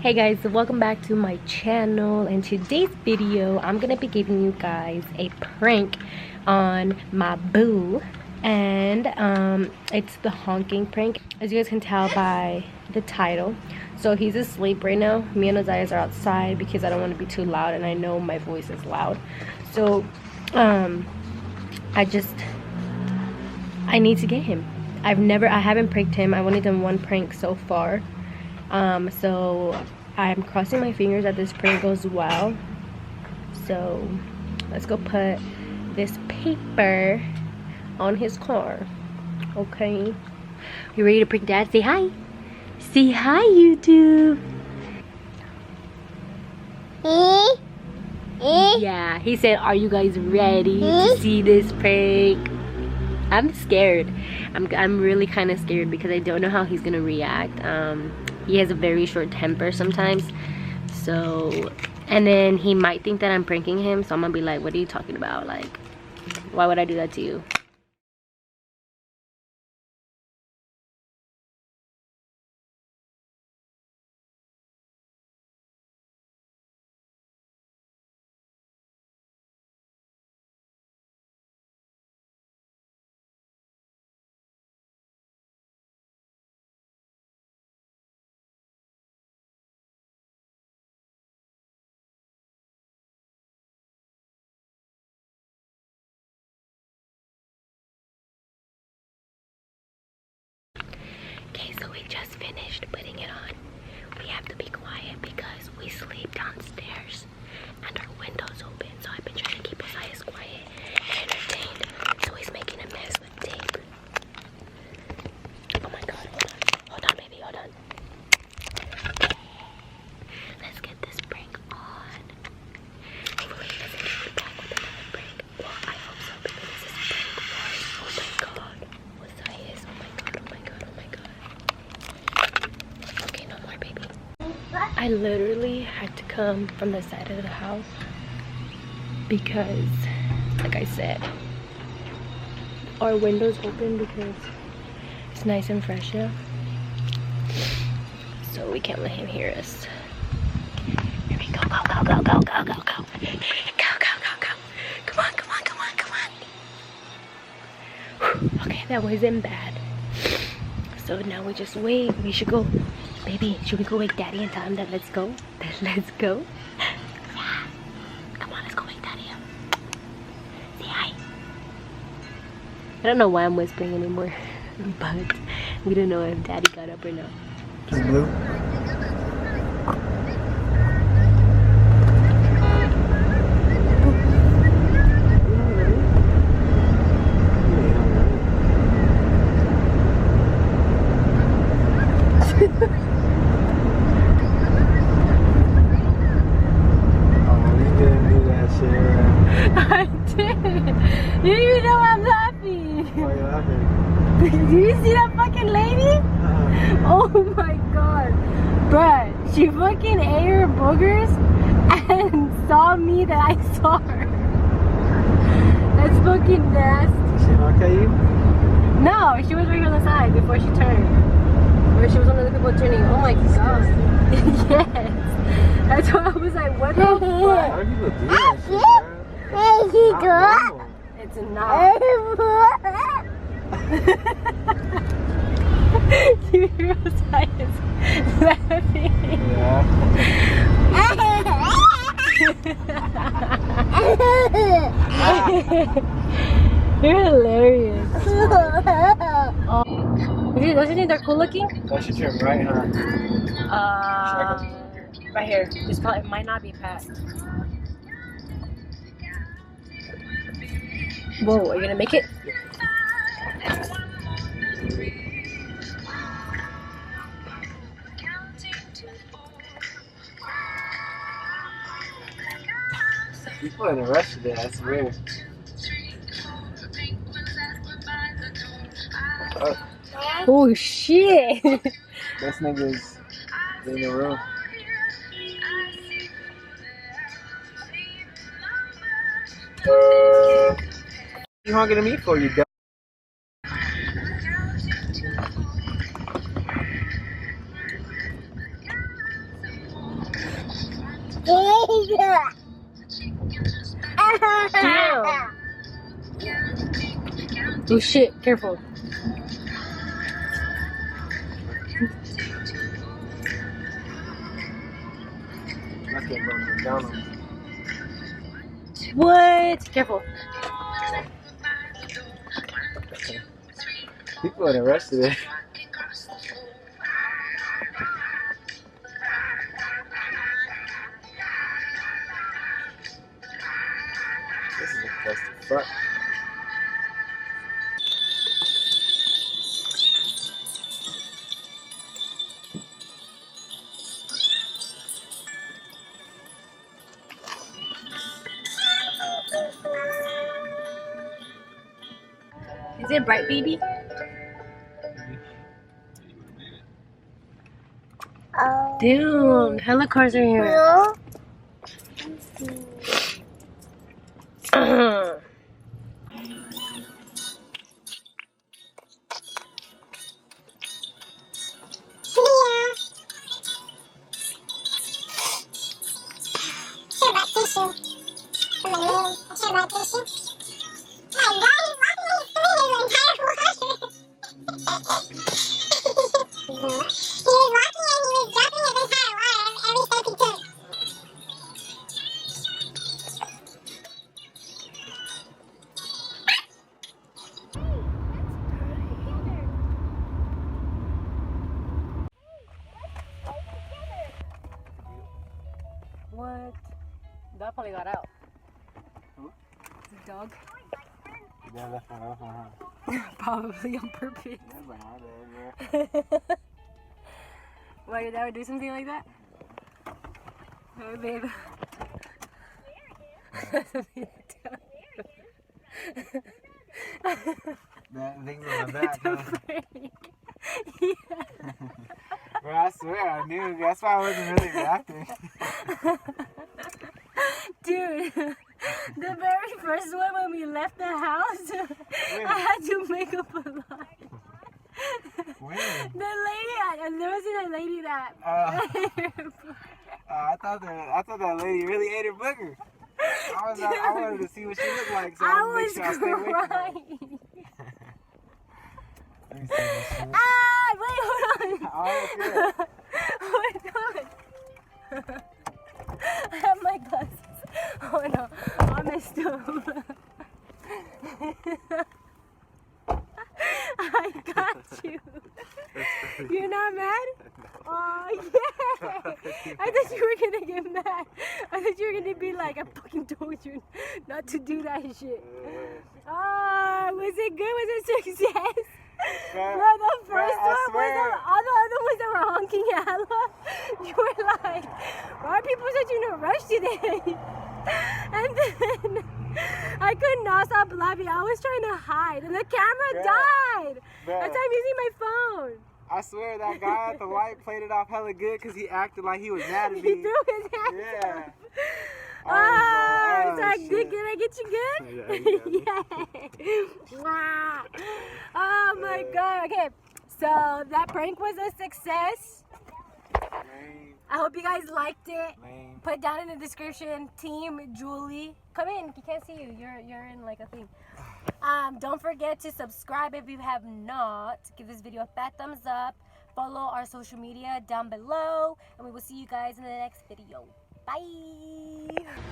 Hey guys, welcome back to my channel. In today's video I'm gonna be giving you guys a prank on my boo, and it's the honking prank, as you guys can tell by the title. So he's asleep right now. Me and Ozias are outside because I don't want to be too loud, and I know my voice is loud. So I need to get him. I haven't pranked him. I've only done one prank so far. So I'm crossing my fingers that this prank goes well. So let's go put this paper on his car. Okay, you ready to prank Dad? Say hi. Say hi, YouTube. Yeah, he said, are you guys ready to see this prank? I'm scared. I'm really kind of scared because I don't know how he's gonna react. He has a very short temper sometimes. So, and then he might think that I'm pranking him. So I'm gonna be like, what are you talking about? Like, why would I do that to you? Okay, so we just finished putting it on. We have to be quiet because we sleep downstairs and our window's open. So I've been trying to keep his eyes quiet and entertained. So he's making a mess with tape. Oh my god, hold on. Hold on, baby, hold on. Let's get this prank on. Hopefully he doesn't get me back with another prank. Well, I hope so, because this is prank one. Oh my god. What's that is? Oh my god, oh my god, oh my god. Okay, no more, baby. I literally had to come from the side of the house because, like I said, our window's open because it's nice and fresh here. So we can't let him hear us. Here we go, go, go, go, go, go, go, go. Go, go, go, go. Come on, come on, come on, come on. Whew. Okay, that wasn't bad. So now we just wait. We should go. Baby, should we go wake Daddy and tell him that let's go? That let's go? Yeah. Come on, let's go wake Daddy up. Say hi. I don't know why I'm whispering anymore, but we don't know if Daddy got up or not. Blue. I did. You didn't even know I'm laughing. Why are you laughing? Did you see that fucking lady? Oh my god. Bruh, she fucking ate her boogers and saw me that I saw her. That's fucking nasty. Did she honk at you? No, she was right on the side before she turned. Or she was one of the people turning. Oh my god. Yes. That's why I was like, what the fuck? Why do people do that shit, bro? It's not. You hear Osiris laughing. Yeah. You're hilarious. Oh. Don't you think they're cool looking? So she turned right, huh? Right here. This probably might not be packed. Whoa, are you gonna make it? People in the rush today, that's weird. Oh shit! This nigga's in the room. You honking at me for, you dumb? Damn. Oh shit, careful. Let's get going to McDonald's. What? Careful. People in a rush today. This is a clusterfuck. Is it bright, baby? Damn, hella cars are here. What? Dog probably got out. Who? The dog? Yeah, that's my huh? Probably on purpose. That's my bad, bro. Why your dad would do something like that? Hey, babe. That thing's on my back, huh? Yeah. Bro, I swear I knew. That's why I wasn't really reacting. Dude, the very first one when we left the house, I had to make up a lie. When? The lady, there wasn't a lady that. I thought that lady really ate her booger. I wanted to see what she looked like, so I I wanted to make was sure I stay away from her. crying. Let me see this shit. Ah, wait, hold on. Oh, okay. Hold on. I have my glasses. Oh no, I messed up. I got you. You're not mad? Oh, yeah. I thought you were gonna get mad. I thought you were gonna be like, I fucking told you not to do that shit. Oh, was it good? Was it success? Bro, the first one was all the other ones that were honking hella. You were like, why are people such in a rush today? And then I could not stop laughing. I was trying to hide, and the camera died. That's why I'm using my phone. I swear that guy at the light played it off hella good because he acted like he was mad at me. He threw his hands Yeah. up. It's like, shit. did I get you good? Yeah. Wow. Oh my god. Okay, so that prank was a success. Lame. I hope you guys liked it. Lame. Put down in the description, Team Julie. Come in. You can't see you. You're in like a thing. Don't forget to subscribe if you have not. Give this video a fat thumbs up. Follow our social media down below, and we will see you guys in the next video. Bye.